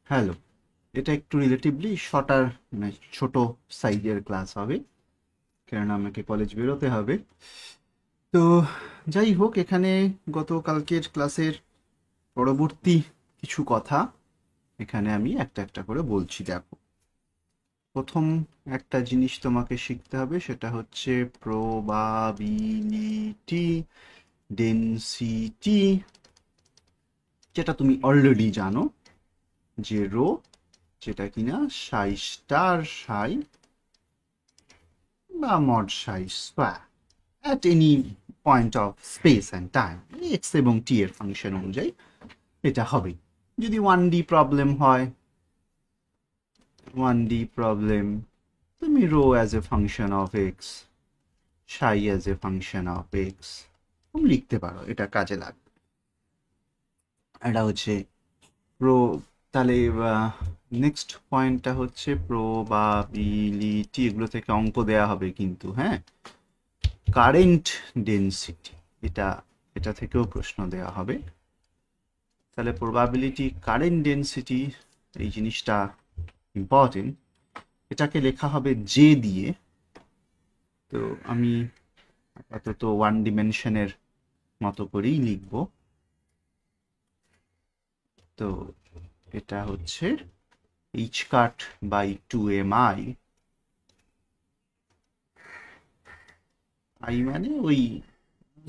Hello, এটা একটু relatively shorter মানে ছোট সাইজের ক্লাস হবে, কারণ আমাকে কলেজ বেরোতে হবে। তো যাই হোক, এখানে গতকালকের ক্লাসের পরবর্তী কিছু কথা এখানে আমি একটা একটা করে বলছি। দেখো, প্রথম একটা জিনিস তোমাকে শিখতে হবে, সেটা হচ্ছে প্রবাবিলিটি ডেনসিটি, যেটা তুমি অলরেডি জানো, যে রো, যেটা কিনা সাই স্টার সাই বা mod Sai square at any point of space and time, x এবং t এর ফাংশন অনুযায়ী এটা হবে। যদি 1D প্রবলেম হয়, 1D প্রবলেম, তুমি rho as a function of x, psi as a function of x তুমি লিখতে পারো, এটা কাজে লাগবে। এটা হচ্ছে প্রো। তাহলে নেক্সট পয়েন্টটা হচ্ছে প্রবাবিলিটি, এগুলো থেকে অঙ্ক দেয়া হবে কিন্তু, হ্যাঁ। কারেন্ট ডেনসিটি, এটা এটা থেকেও প্রশ্ন দেওয়া হবে। তাহলে প্রবাবিলিটি কারেন্ট ডেনসিটি, এই জিনিসটা ইম্পর্টেন্ট। এটাকে লেখা হবে জে দিয়ে। তো আমি আপাতত ওয়ান ডিমেনশনের মতো করেই লিখব। তো এটা হচ্ছে H cut by 2mi, I মানে ওই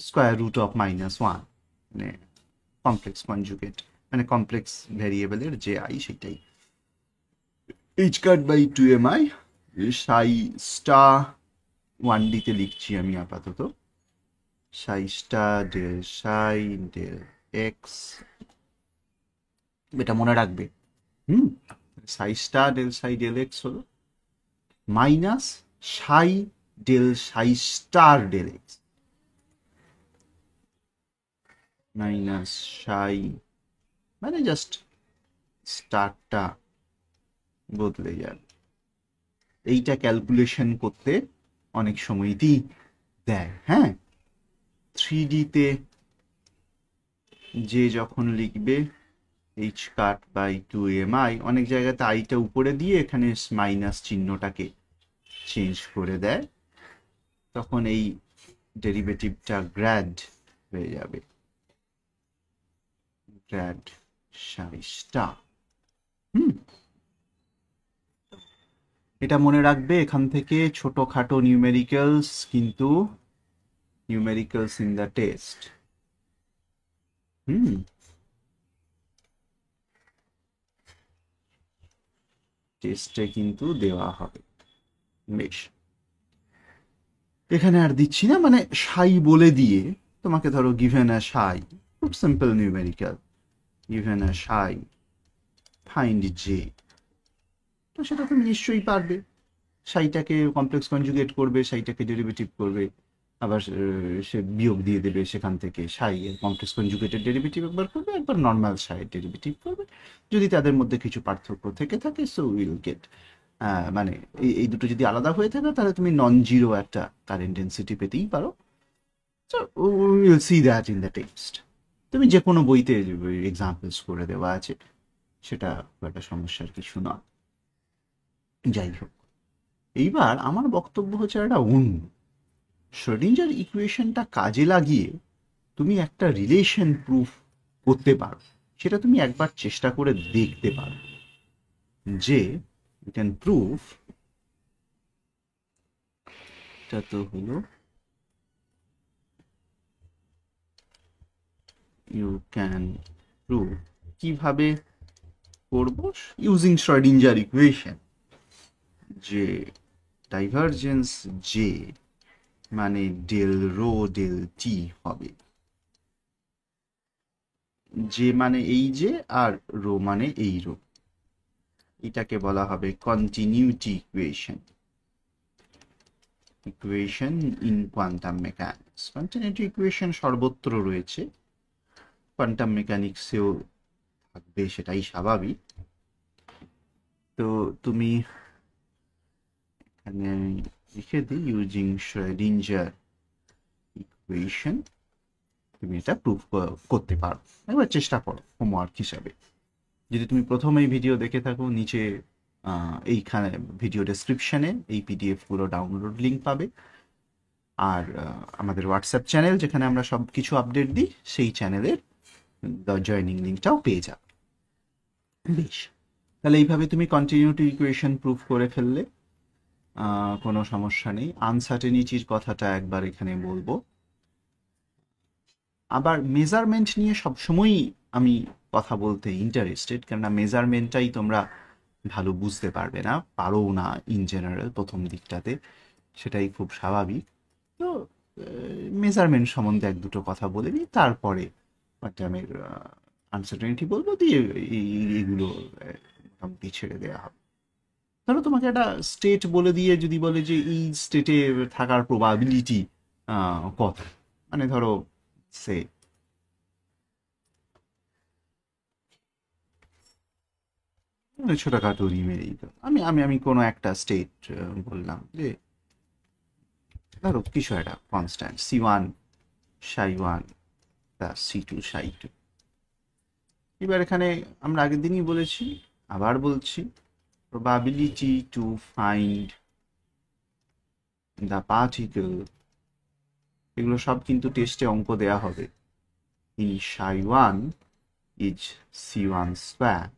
স্কোয়ার রুট অফ -1, মানে কমপ্লেক্স কনজুগেট, মানে কমপ্লেক্স ভ্যারিয়েবলের যে আই সেটাই। H cut by 2mi Sai star 1D-তে লিখছি আমি আপাতত, psi star del psi del x, এটা মনে রাখবে। হুম, psi star del psi del x হলো minus psi del psi star del x, minus psi মানে জাস্ট স্টারটা বদলে যাবে। এইটা ক্যালকুলেশন করতে অনেক সময়ই দেয়, হ্যাঁ। 3D-তে যে যখন লিখবে এইচ কাট বাই 2mi, অনেক জায়গাতে আইটা উপরে দিয়ে এখানে মাইনাস চিহ্নটাকে চেঞ্জ করে দেয়, তখন এই ডেরিভেটিভটা গ্র্যাড হয়ে যাবে, গ্র্যাড সাই স্টার। হুম, এটা মনে রাখবে। এখান থেকে ছোটখাটো নিউমেরিক্যালস, কিন্তু নিউমেরিক্যালস ইন দ্য টেস্ট। হুম, টেস্টে কিন্তু দেওয়া হবে। বেশ, এখানে আর দিচ্ছি না, মানে সাই বলে দিয়ে তোমাকে ধরো গিভেন আ সাই, খুব simple numerical, given a Sai find J, তো সেটা তুমি নিশ্চয়ই পারবে। সাইটাকে কমপ্লেক্স কনজুগেট করবে, সাইটাকে ডেরিভেটিভ করবে, আবার সে বিয়োগ দিয়ে দেবে সেখান থেকে, সাই এর কমপ্লেক্স কনজুগেটেড ডেরিভেটিভ একবার করবে, একবার নর্মাল সাইয়ের ডেরিভেটিভ করবে। যদি তাদের মধ্যে কিছু পার্থক্য থেকে থাকে, সো উইল গেট, মানে এই দুটো যদি আলাদা হয়ে থাকে, তাহলে তুমি নন জিরো একটা কারেন্ট ডেন্সিটি পেতেই পারো। So will see that in the text. তুমি যে কোনো বইতে এক্সাম্পলস করে দেওয়া আছে, সেটা খুব একটা সমস্যার কিছু নয়। যাই হোক, এইবার আমার বক্তব্য হচ্ছে একটা অন্য। শ্রোডিঞ্জার ইকুয়েশনটা কাজে লাগিয়ে তুমি একটা রিলেশন প্রুফ করতে পারো, সেটা তুমি একবার চেষ্টা করে দেখতে পারো, যে ইউ ক্যান প্রুফ, এটা তো হলো ইউ ক্যান প্রুফ, কিভাবে করব, ইউজিং শ্রোডিঞ্জার ইকুয়েশন, যে ডাইভারজেন্স জে মানে ডেল রো ডেল টি হবে, যে মানে এই যে, আর রো মানে এই রো, এটাকে বলা হবে continuity equation, equation in quantum mechanics. Continuity equation সর্বত্র রয়েছে, কোয়ান্টাম মেকানিক্সেও থাকবে, সেটাই স্বাভাবিক। তো তুমি এখানে লিখে দিই ইউজিং শ্রোডিঞ্জার ইকুয়েশন, তুমি এটা প্রুভ করতে পারো, একবার চেষ্টা করো হোমওয়ার্ক হিসাবে। যদি তুমি প্রথম এই ভিডিও দেখে থাকো, নিচে এইখানে ভিডিও ডেসক্রিপশনে এই পিডিএফ গুলো ডাউনলোড লিঙ্ক পাবে। আর আমাদের হোয়াটসঅ্যাপ চ্যানেল, যেখানে আমরা সব কিছু আপডেট দিই, সেই চ্যানেলের জয়নিং লিঙ্কটাও পেয়ে যাবে। বেশ, তাহলে এইভাবে তুমি কন্টিনিউটি ইকুয়েশন প্রুফ করে ফেললে, কোনো সমস্যা নেই। আনসার্টেনিটির কথাটা একবার এখানে বলবো। আবার মেজারমেন্ট নিয়ে সবসময়ই আমি কথা বলতে ইন্টারেস্টেড, কেননা মেজারমেন্টটাই তোমরা ভালো বুঝতে পারবে না, পারো না ইন জেনারেল প্রথম দিকটাতে, সেটাই খুব স্বাভাবিক। তো মেজারমেন্ট সম্বন্ধে এক দুটো কথা বলে নিই, তারপরে কোয়ান্টামের আনসার্টেনিটি বলবো, দিয়ে এইগুলো মোটামুটি ছেড়ে দেওয়া হবে। ধরো তোমাকে একটা স্টেট বলে দিয়ে যদি বলে যে এই স্টেটে থাকার প্রবাবিলিটি কত, মানে ধরো সে ছোটখাটো রিমেডি, আমি আমি আমি কোনো একটা স্টেট বললাম যে ধরো কিছু একটা কনস্ট্যান্ট C1 ψ1 প্লাস C2 ψ2। এবার এখানে আমরা আগের দিনই বলেছি, আবার বলছি, probability to find the particle, এগুলো সব কিন্তু টেস্টে অঙ্ক দেয়া হবে। in ψ1 is C1 square,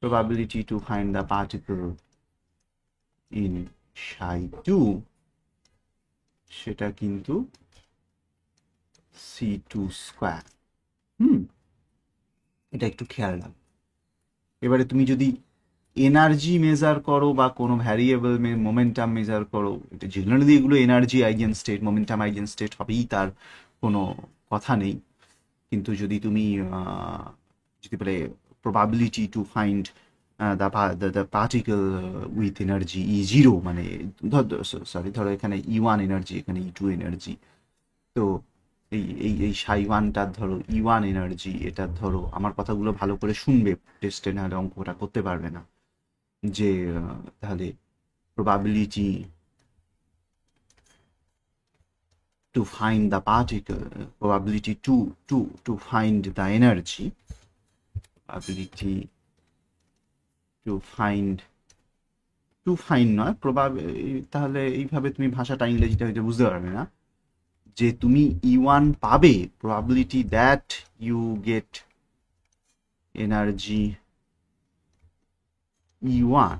probability to find the particle in ψ2 সেটা কিন্তু C2 স্কোয়ার। এটা একটু খেয়াল রাখো। এবারে তুমি যদি এনার্জি মেজার করো বা কোনো ভ্যারিয়েবল মোমেন্টাম মেজার করো, এটা জেনারেলি এগুলো energy eigen state, momentum eigen state হবেই, তার কোনো কথা নেই। কিন্তু যদি তুমি যদি বলে probability to find the particle with energy E0, মানে ধরো এখানে E1 এনার্জি, এখানে E2 এনার্জি, তো এই এই এই ψ1টার ধরো E1 এনার্জি, এটার ধরো, আমার কথাগুলো ভালো করে শুনবে টেস্টে, নাহলে অঙ্কটা করতে পারবে না, যে তাহলে probability to find the particle, probability to find the energy, probability to find নয়, তাহলে এইভাবে তুমি ভাষাটা ইংরেজিটা হয়তো বুঝতে পারবে না, যে তুমি E1 পাবে, probability that you get energy E1,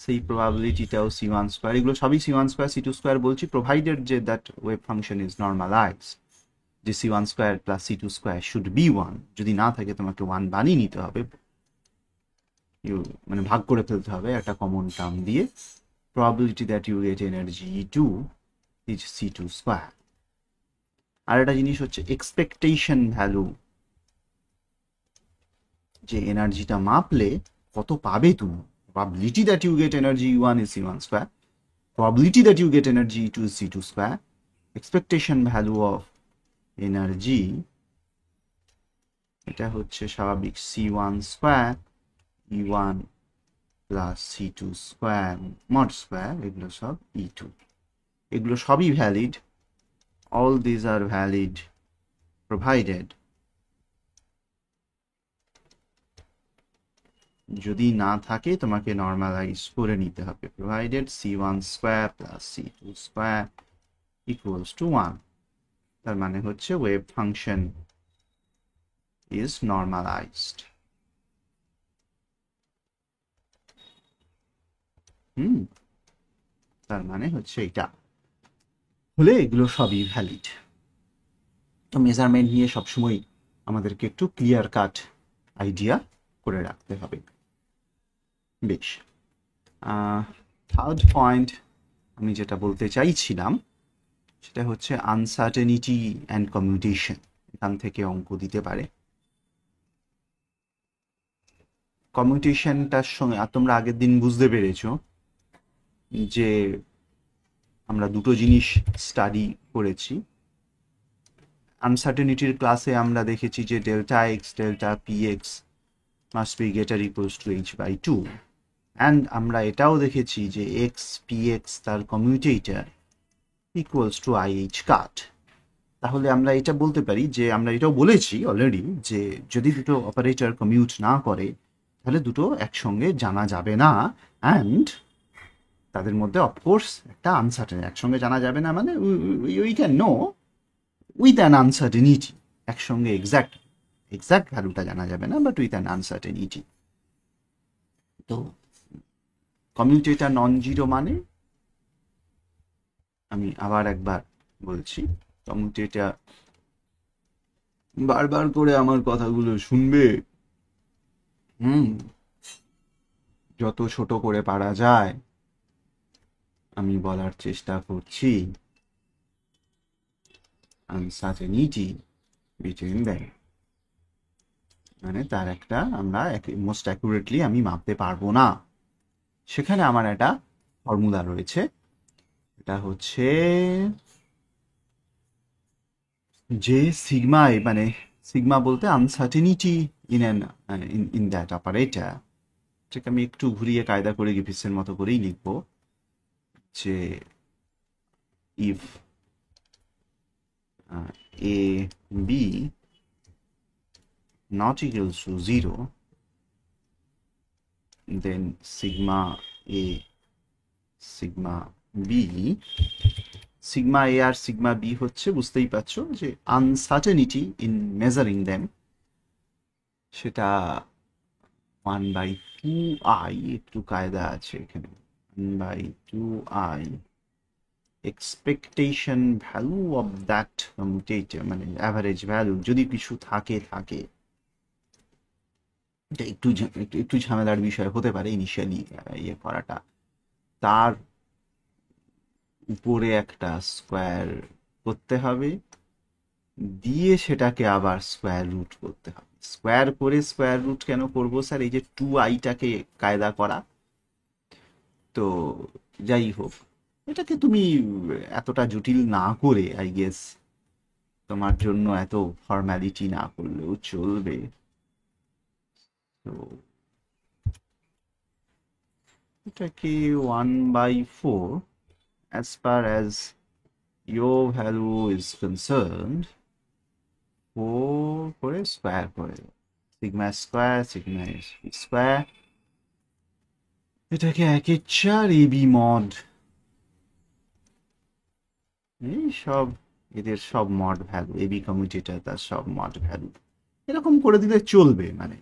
সেই প্রবাবিলিটিটাও C1 স্কোয়ার। এগুলো সবই C1 স্কোয়ার C2 স্কোয়ার বলছি, প্রোভাইডেড যে that wave function is normalised, যে C1 square plus C2 square should be 1। যদি না থাকে তোমাকে 1 বানিয়ে নিতে হবে, মানে ভাগ করে ফেলতে হবে একটা কমন টার্ম দিয়ে। Probability that you get energy E2 is C2 square. আর একটা জিনিস হচ্ছে এক্সপেকটেশন ভ্যালু, যে এনার্জিটা মাপলে কত পাবে তুমি। Probability that you get energy E1 is C1 square. Probability that you get energy E2 is C2 square. Expectation value of energy, এটা হচ্ছে স্বাভাবিক C1 square E1 plus C2 square mod square, এগুলো সব E2, এগুলো সবই valid. All these are valid provided, যদি না থাকে তোমাকে নর্মালাইজ করে নিতে হবে, provided C1 square plus C2 square equals two 1। তার মানে হচ্ছে ওয়েভ ফাংশন ইজ নর্মালাইজড। তার মানে হচ্ছে এটা হলে এগুলো সবই ভ্যালিড। তো মেজারমেন্ট নিয়ে সবসময় আমাদেরকে একটু ক্লিয়ার কাট আইডিয়া করে রাখতে হবে। বেশ, থার্ড পয়েন্ট আমি যেটা বলতে চাইছিলাম সেটা হচ্ছে আনসার্টেনিটি অ্যান্ড কমিউটেশন। এখান থেকে অঙ্ক দিতে পারে। কমিউটেশনটার সঙ্গে তোমরা আগের দিন বুঝতে পেরেছো যে আমরা দুটো জিনিস স্টাডি করেছি। আনসার্টেনিটির ক্লাসে আমরা দেখেছি যে delta x delta P x must be greater equals to h/2, and আমরা এটাও দেখেছি যে এক্স পি এক্স তার কমিউটেটর ইকুয়ালস টু IH কাট। তাহলে আমরা এটা বলতে পারি যে আমরা এটাও বলেছি অলরেডি যে যদি দুটো অপারেটর কমিউট না করে তাহলে দুটো একসঙ্গে জানা যাবে না, অ্যান্ড তাদের মধ্যে অফকোর্স একটা আনসার্টেন, একসঙ্গে জানা যাবে না মানে we can know with an uncertainty, একসঙ্গে এক্সাক্ট ভ্যালুটা জানা যাবে না বাট উইথ অ্যান আনসার্টেনিটি। তো কমিউটেটর নন জিরো মানে, আমি আবার একবার বলছি, কমিউটেটর বারবার করে আমার কথাগুলো শুনবে, যত ছোট করে পারা যায় আমি বলার চেষ্টা করছি। আনসার্টেনিটি বিটুইন দ্যাম মানে তার একটা আমরা মোস্ট অ্যাকুরেটলি আমি মাপতে পারবো না, সেখানে আমার একটা ফর্মুলা রয়েছে। এটা হচ্ছে যে সিগমায় মানে সিগমা বলতে uncertainty in an in that operator, এটাকে আমি একটু ঘুরিয়ে কায়দা করে গিফিসের মতো করেই লিখবো যে if a b not equals to 0 then sigma a sigma b, sigma A আর সিগমা বি হচ্ছে বুঝতেই পারছো যে আনসার্টেনিটি ইন মেজারিং দেম, সেটা 1/2i, একটু কায়দা আছে এখানে, 1/2i expectation value of that commutator মানে অ্যাভারেজ ভ্যালু, যদি কিছু থাকে এটা একটু ঝামেলার বিষয় হতে পারে ইনিশিয়ালি ইয়ে করাটা, তার উপরে একটা স্কোয়ার করতে হবে, দিয়ে সেটাকে আবার স্কোয়ার রুট করতে হবে। স্কোয়ার করে স্কোয়ার রুট কেন করবো স্যার? এই যে 2i-টাকে কায়দা করা। তো যাই হোক, এটাকে তুমি এতটা জটিল না করে আই গেস তোমার জন্য এত ফর্ম্যালিটি না করলেও চলবে। তো এটাকে 1/4 as far as your value is concerned 4 করে স্কোয়ার করে সিগমা স্কোয়ার, এটাকে 1/4 এবি মড, এই সব এদের সব মড ভ্যালু, এবি কমিউটেটর তার সব মড ভ্যালু এরকম করে দিলে চলবে, মানে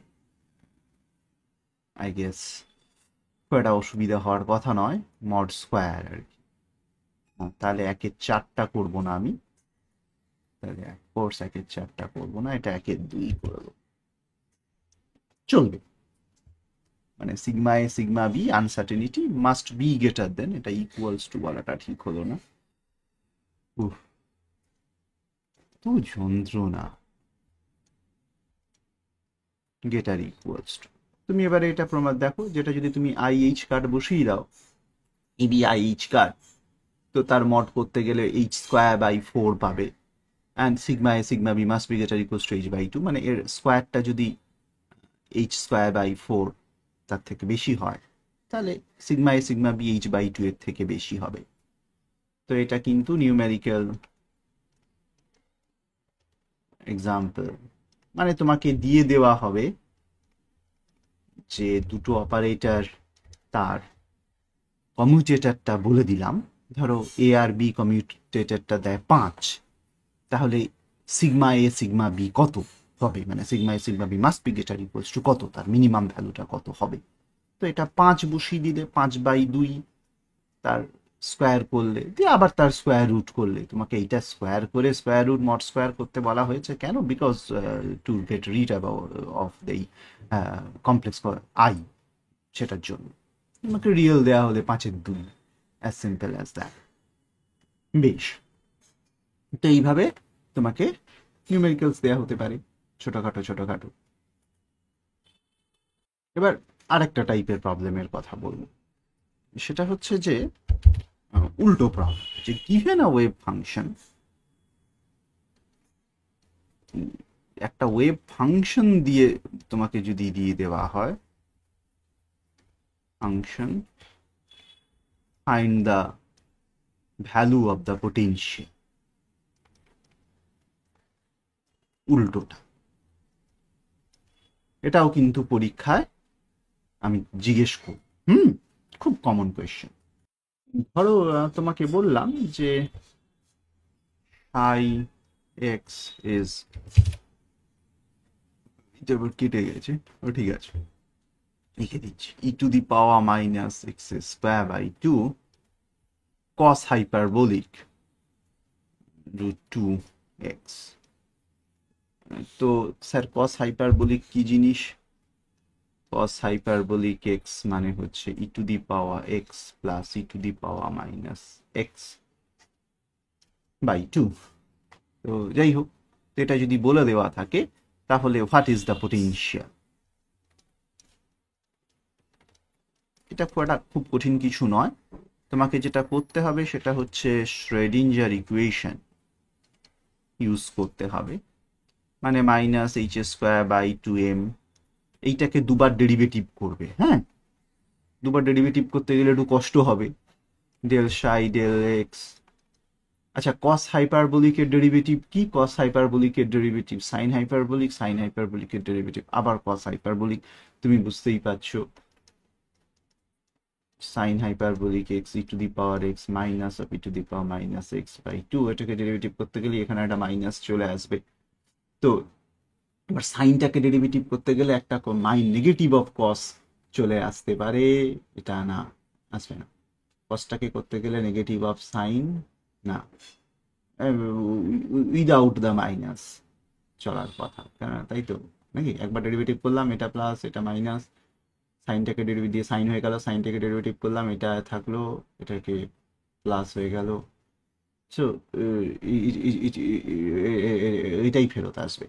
আই গেস খুব একটা অসুবিধা হওয়ার কথা নয়। মড স্কোয়ার আর কি, তাহলে 1/4টা করবো না আমি, তাহলে কোর্স 1/4টা করবো না, এটা 1/2 করে দেবো, চলবে। মানে sigma A sigma B uncertainty must be greater than, এটা ইকুয়ালস টু বলাটা ঠিক হলো না, তো যন্ত্রণা, গেটার ইকুয়ালস টু, তুমি এবারে এটা প্রমাণ দেখো, যেটা যদি তুমি আইএইচ কার্ড বসিয়ে দাও, এবি আইএইচ কার্ড, তো তার মড করতে গেলে h²/4 পাবে, and sigma A sigma B must be greater equals to h/2, মানে এর স্কোয়ারটা যদি h²/4 তার থেকে বেশি হয় তাহলে sigma A sigma B h/2 এর থেকে বেশি হবে। তো এটা কিন্তু নিউমেরিক্যাল এক্সাম্পল, মানে তোমাকে দিয়ে দেওয়া হবে যে দুটো অপারেটর, তার কমিউটেটরটা বলে দিলাম, ধরো এ আর বি কমিউটেটরটা দেয় 5, তাহলে সিগমা এ সিগমা বি কত হবে, মানে sigma A sigma B must be greater equals to কত, তার মিনিমাম ভ্যালুটা কত হবে। তো এটা 5 বসিয়ে দিলে 5/2, তার স্কোয়ার করলে দিয়ে আবার তার স্কোয়ার রুট করলে, তোমাকে এইটা স্কোয়ার করে স্কোয়ার রুট মড স্কোয়ার করতে বলা হয়েছে কেন? Because to get rid of the complex I, সেটার জন্য তোমাকে রিয়েল দেওয়া হলে 5/2, অ্যাজ সিম্পল অ্যাজ দ্যাট। বেশ, তো এইভাবে তোমাকে নিউমেরিক্যালস দেওয়া হতে পারে ছোটখাটো। এবার আরেকটা টাইপের প্রবলেমের কথা বলবো, সেটা হচ্ছে যে উল্টো প্রবলেম, যে গিভেন আ ওয়েভ ফাংশন, একটা ওয়েভ ফাংশন দিয়ে তোমাকে যদি দিয়ে দেওয়া হয় function find the value of the potential, উল্টোটা। এটাও কিন্তু পরীক্ষায় আমি জিজ্ঞেস করি। খুব কমন কোয়েশ্চেন। ধরো তোমাকে বললাম যে আই এক্স ইজ, এটা কেটে গেছে, ও ঠিক আছে, লিখে দিচ্ছি e to the power minus x square by two cos hyperbolic root two x. তো স্যার কস হাইপারবোলিক কি জিনিস? cos hyperbolic x মানে হচ্ছে e to the power x plus e to the power minus x by 2। তো যাই হোক, এটা যদি বলে দেওয়া থাকে তাহলে হোয়াট ইজ দ্য পোটেনশিয়াল, এটা খুব কঠিন কিছু নয়। তোমাকে যেটা করতে হবে সেটা হচ্ছে শ্রেডিঞ্জার ইকুয়েশন ইউজ করতে হবে, মানে minus h square by two m, এইটাকে দুবার ডেরিভেটিভ করবে। হ্যাঁ, দুবার ডেরিভেটিভ করতে গেলে একটু কষ্ট হবে। Del psi del x. আচ্ছা, কস হাইপারবোলিকের ডেরিভেটিভ কি? কস হাইপারবোলিকের ডেরিভেটিভ সাইন হাইপারবোলিক, সাইন হাইপারবোলিকের ডেরিভেটিভ আবার কস হাইপারবোলিক। তুমি বুঝতেই পারছো, sine hyperbolic x e to the power x minus of e to the power minus x by two, এটাকে ডেরিভেটিভ করতে গেলে এখানে একটা মাইনাস চলে আসবে। তো এবার সাইনটাকে ডেরিভেটিভ করতে গেলে একটা নেগেটিভ অফ কস চলে আসতে পারে, এটা না, আসবে না। কসটাকে করতে গেলে নেগেটিভ অফ সাইন না, উইদাউট দ্য মাইনাস চলার কথা, তাই তো নাকি? একবার ডেরিভেটিভ করলাম, এটা প্লাস এটা মাইনাস, সাইনটাকে ডেরিভেটিভ দিয়ে সাইন হয়ে গেল, সাইনটাকে ডেরিভেটিভ করলাম, এটা থাকলো, এটাকে প্লাস হয়ে গেল। সো এটাই ফেরত আসবে।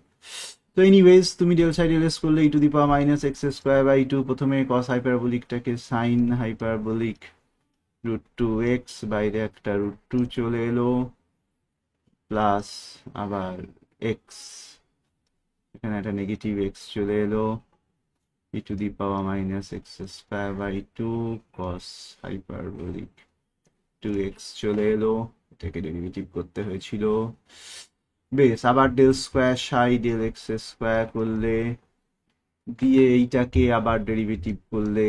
তো এনিওয়েজ তুমি ডেল সাই ডেল এস করলে e to the power minus x square by two, প্রথমে কস হাইপারবোলিকটাকে sine hyperbolic root two x, বাইরে একটা রুট টু চলে এলো, প্লাস আবার এক্স, এখানে একটা নেগেটিভ এক্স চলে এলো, e to the power minus x square by two cos hyperbolic two x চলে এলো, এটাকে ডেরিভেটিভ করতে হয়েছিল। বেশ, আবার del square psi del x square করলে, দিয়ে এইটাকে আবার ডেরিভেটিভ করলে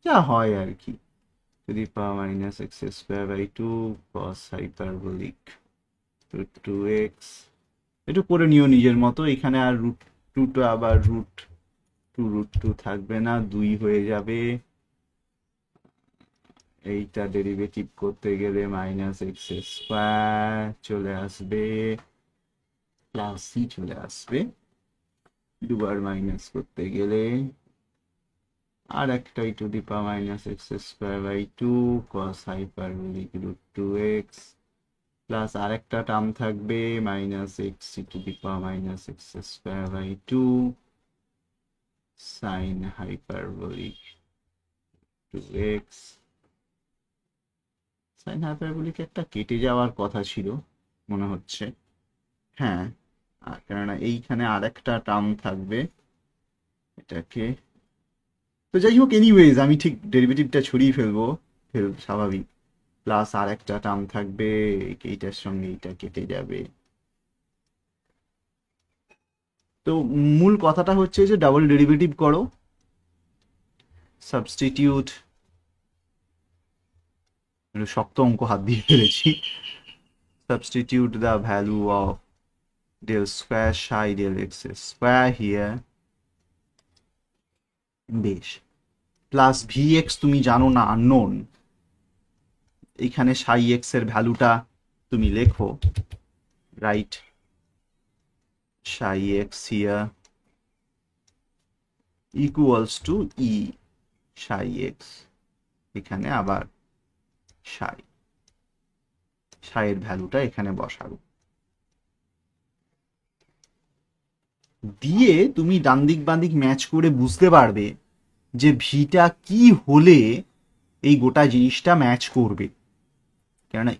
যা হয় আর কি, to the power minus x square by two cos hyperbolic root two x. একটু করে নিও নিজের মতো, এখানে আর রুট টুটা আবার রুট টু থাকবে না, দুই হয়ে যাবে। এইটা ডেরিভেটিভ করতে গেলে মাইনাস এক্স স্কোয়ার চলে আসবে, প্লাস সি চলে আসবে, দুবার মাইনাস করতে গেলে, আর একটা e to the power minus x square by two cos hyperbolic root two x, plus আরেকটা টার্ম থাকবে minus x e to the power minus x square by two sine hyperbolic two x. Sine hyperbolic একটা কেটে যাওয়ার কথা ছিল মনে হচ্ছে, হ্যাঁ, আর কেননা এইখানে আরেকটা টার্ম থাকবে, এটাকে, তো যাই হোক এনিওয়েজ আমি ঠিক ডেরিভেটিভটা ছড়িয়ে ফেলবো, স্বাভাবিক, প্লাস আর একটা টার্ম থাকবে, এইটার সঙ্গে এইটা কেটে যাবে। তো মূল কথাটা হচ্ছে যে ডাবল ডেরিভেটিভ করো, সাবস্টিটিউট, শক্ত অঙ্ক হাত দিয়ে ফেলেছি, substitute the value of del square psi del x square here, বেশ, প্লাস ভি এক্স তুমি জানো না, আননোন, এইখানে সাই এক্স এর ভ্যালুটা তুমি লেখো, right psi x here equals to e psi x, এখানে আবার psi এর ভ্যালুটা এখানে বসাবো, দিয়ে তুমি ডান দিক বাঁ দিক ম্যাচ করে বুঝতে পারবে যে ভিটা কি হলে এই গোটা জিনিসটা ম্যাচ করবে। কেননা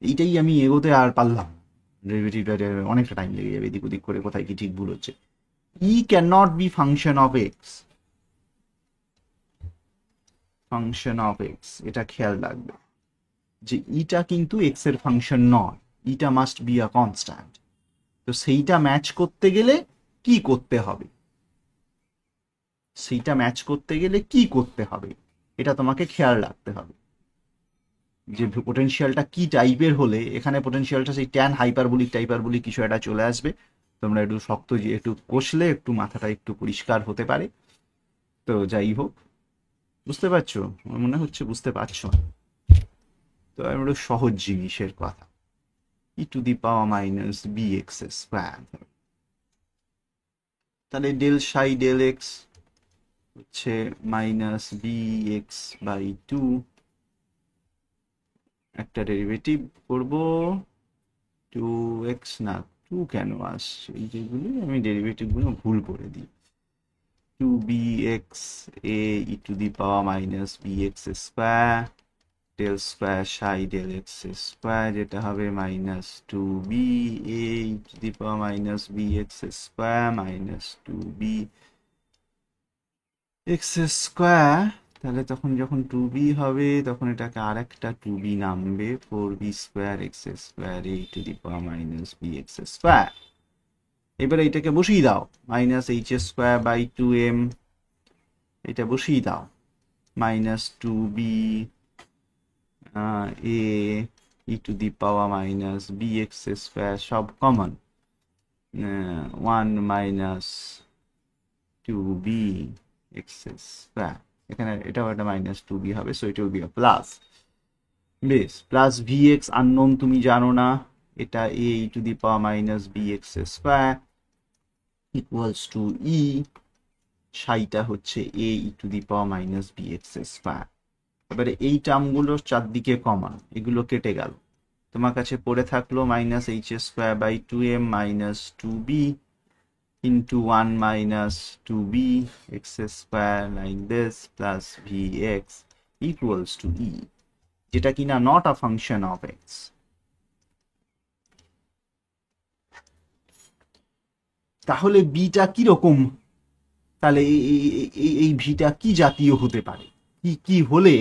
এইটাই আমি এগোতে আর পারলাম, ডেরিভেটিভটা অনেকটা টাইম লেগে যাবে, এদিক ওদিক করে কোথায় কি ঠিক ভুল হচ্ছে। E can not be function of x, function of x, এটা খেয়াল রাখবে যে ইটা কিন্তু এক্স এর ফাংশন নয়, ইটা মাস্ট বি আ কনস্ট্যান্ট। তো সেইটা ম্যাচ করতে গেলে কি করতে হবে, সেইটা ম্যাচ করতে গেলে কি করতে হবে এটা তোমাকে খেয়াল রাখতে হবে, যে পোটেনশিয়ালটা কি টাইপের হলে এখানে পোটেনশিয়ালটা সেই ট্যান হাইপারবোলিক টাইপারবোলিক কিছু একটা চলে আসবে। তোমরা একটু শক্ত যে একটু কষলে একটু মাথাটা একটু পরিষ্কার হতে পারে। তো যাই হোক, বুঝতে পারছো? আমার মনে হচ্ছে বুঝতে পারছো না। তো একটু সহজ জিনিসের কথা, e to the power minus b x square, তাহলে ডেল সাই ডেল এক্স হচ্ছে minus b x by two, একটা ডেরিভেটিভ করব, টু এক্স না টু কেন আসছে, এই যেগুলি আমি ডেরিভেটিভগুলো ভুল করে দিই, two b x a e to the power minus b x square del square psi del x square, যেটা হবে minus two b a e to the power minus b x square minus two b x square. তাহলে তখন যখন two b হবে তখন এটাকে আর একটা টু বি নামবে, four b square x square e to the power minus b x square. এবারে এইটাকে বসিয়ে দাও, minus h square by two m, এটা বসিয়ে দাও, minus two b a e to the power minus b x square সব common, one minus two b x square, এখানে এটাও একটা মাইনাস টু বি হবে, সো এটা উইল বি আ প্লাস। বেশ, প্লাস ভি এক্স আননোন তুমি জানো না, এটা a e to the power minus b x square equals to e, সাইটা হচ্ছে a e to the power minus b x square. এবারে এই টার্মগুলো চারদিকে কমন, এগুলো কেটে গেল, তোমার কাছে পড়ে থাকলো minus h square by two m minus two b into 1 minus 2b x square like this plus vx equals to e, যেটা কিনা not a function of x। তাহলে বিটা কি রকম, তাহলে এই ভিটা কি জাতীয় হতে পারে, কি কি হলে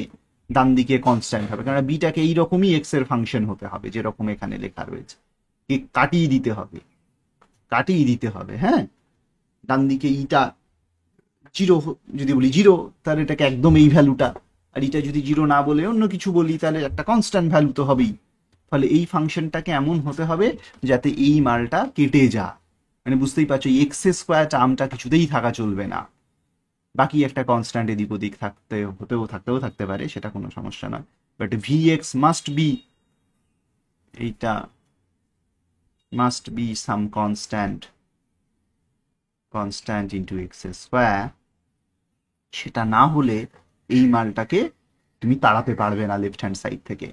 ডান দিকে কনস্ট্যান্ট হবে, কারণ বিটাকে এইরকমই এক্স এর ফাংশন হতে হবে যেরকম এখানে লেখা রয়েছে, কাটিয়ে দিতে হবে, কাটিয়ে দিতে হবে। হ্যাঁ, ডান দিকে ইটা জিরো যদি বলি জিরো, তাহলে এটাকে একদম এই ভ্যালুটা, আর এটা যদি জিরো না বলে অন্য কিছু বলি তাহলে একটা কনস্ট্যান্ট ভ্যালু তো হবেই। ফলে এই ফাংশনটাকে এমন হতে হবে যাতে এই মালটা কেটে যায়, মানে বুঝতেই পারছো এক্স স্কোয়ার টার্মটা কিছুতেই থাকা চলবে না, বাকি একটা কনস্ট্যান্ট এদিক ওদিক থাকতেও থাকতে পারে, সেটা কোনো সমস্যা নয়, but V x must be, এইটা must be some constant into x square, সেটা না হলে এই মালটাকে তুমি তাড়াতে পারবে না লেফট হ্যান্ড সাইড থেকে,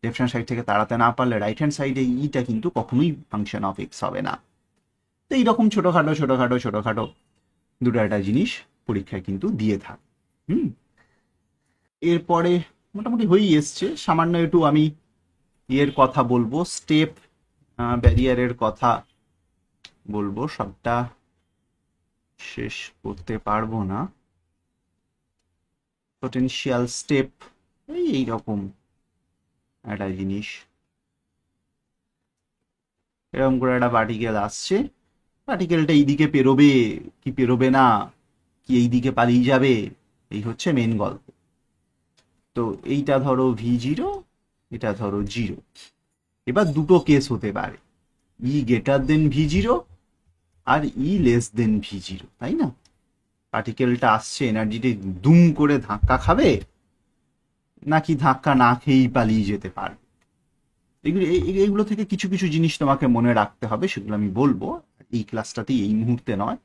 লেফট হ্যান্ড সাইড থেকে তাড়াতে না পারলে রাইট হ্যান্ড সাইডে ইটা কিন্তু কখনোই ফাংশন অফ এক্স হবে না। তো এইরকম ছোটোখাটো দুটো একটা জিনিস পরীক্ষায় কিন্তু দিয়ে থাক। এরপরে মোটামুটি হয়েই এসছে, সামান্য একটু আমি ইয়ের কথা বলবো, স্টেপ ব্যারিয়ারের কথা বলবো, সবটা শেষ করতে পারবো না। পোটেনশিয়াল স্টেপ এইরকম একটা জিনিস, এরকম করে একটা পার্টিকেল আসছে, পার্টিকেলটা এইদিকে পেরোবে কি পেরোবে না, কি এইদিকে পালিয়ে যাবে, এই হচ্ছে মেন গল্প। তো এইটা ধরো ভি জিরো, এটা ধরো জিরো, এবার দুটো কেস হতে পারে, ই গ্রেটার দেন ভি জিরো আর ই লেস দেন ভি জিরো, তাই না? পার্টিকেলটা আসছে, এনার্জিটি দুম করে ধাক্কা খাবে নাকি ধাক্কা না খেয়েই পালিয়ে যেতে পারবে, এগুলো থেকে কিছু কিছু জিনিস তোমাকে মনে রাখতে হবে, সেগুলো আমি বলবো এই ক্লাসটাতেই, এই মুহূর্তে নয়,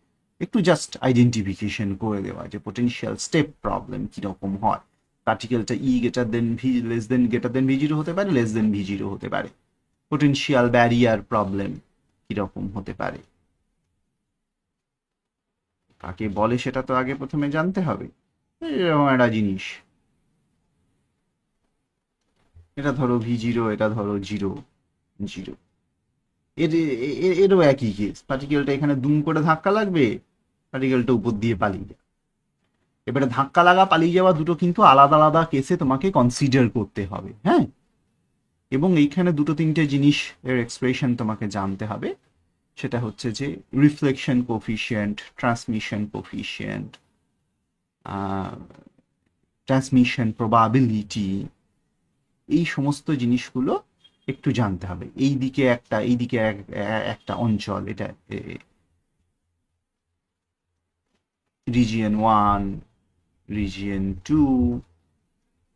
একটু জাস্ট আইডেন্টিফিকেশন করে দেওয়া যে পোটেনশিয়াল স্টেপ প্রবলেম কিরকম হয়। পার্টিকেলটা E greater than V greater than V zero হতে পারে, লেস দেন ভি জিরো হতে পারে, পোটেনশিয়াল ব্যারিয়ার প্রবলেম কিরকম হতে পারে, কাকে বলে সেটা তো আগে প্রথমে জানতে হবে। এরকম একটা জিনিস, এটা ধরো ভি জিরো, এটা ধরো জিরো জিরো, এরও একই কেস, পার্টিকেলটা এখানে দুম করে ধাক্কা লাগবে, পার্টিকেলটা উপর দিয়ে পালিয়ে যাবে। এবারে ধাক্কা লাগা পালিয়ে যাওয়া দুটো কিন্তু আলাদা আলাদা কেসে তোমাকে কনসিডার করতে হবে। হ্যাঁ, এবং এইখানে দুটো তিনটে জিনিস এর এক্সপ্রেশন তোমাকে জানতে হবে। সেটা হচ্ছে যে reflection coefficient, transmission coefficient, transmission probability, এই সমস্ত জিনিসগুলো একটু জানতে হবে। এই দিকে একটা, এই দিকে একটা অঞ্চল, এটা রিজিয়ন 1, রিজিয়ন 2।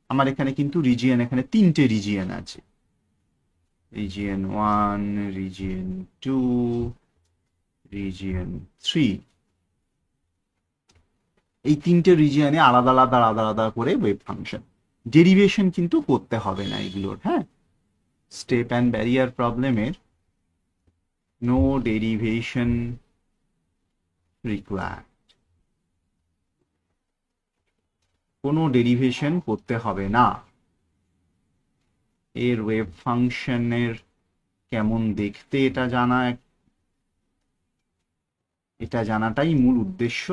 আমার এখানে কিন্তু রিজিয়ন, এখানে তিনটে রিজিয়ন আছে, রিজিয়ন 1, রিজিয়ন 2, রিজিয়ন 3। এই তিনটে রিজিয়নে আলাদা আলাদা আলাদা আলাদা করে ওয়েভ ফাংশন। ডেরিভেশন কিন্তু করতে হবে না এগুলোর, হ্যাঁ। স্টেপ অ্যান্ড ব্যারিয়ার প্রবলেমের নো ডেরিভেশন রিকোয়ার্ড, কোনো ডেরিভেশন করতে হবে না। এর ওয়েভ ফাংশনের কেমন দেখতে এটা জানা, এটা জানাটাই মূল উদ্দেশ্য।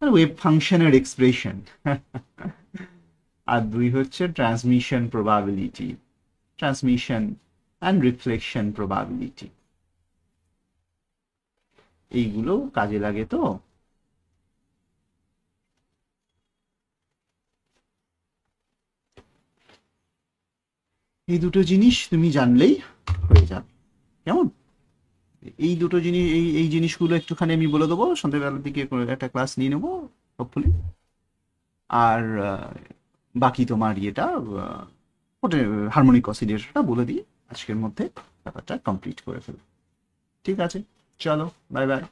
ওয়েভ ফাংশনের এক্সপ্রেশন। আর দুই হচ্ছে transmission probability, transmission and reflection probability. এইগুলো কাজে লাগে তো। এই দুটো জিনিস তুমি জানলেই হয়ে যাবে, কেমন? এই দুটো জিনিস, এই জিনিসগুলো একটুখানি আমি বলে দেবো, সন্ধ্যেবেলার দিকে একটা ক্লাস নিয়ে নেবো হোপফুলি। আর বাকি তোমার ইয়েটা, হারমোনিক অসিলেটরটা বলে দিই আজকের মধ্যে ব্যাপারটা কমপ্লিট করে ফেলো। ঠিক আছে, চলো, বাই বাই।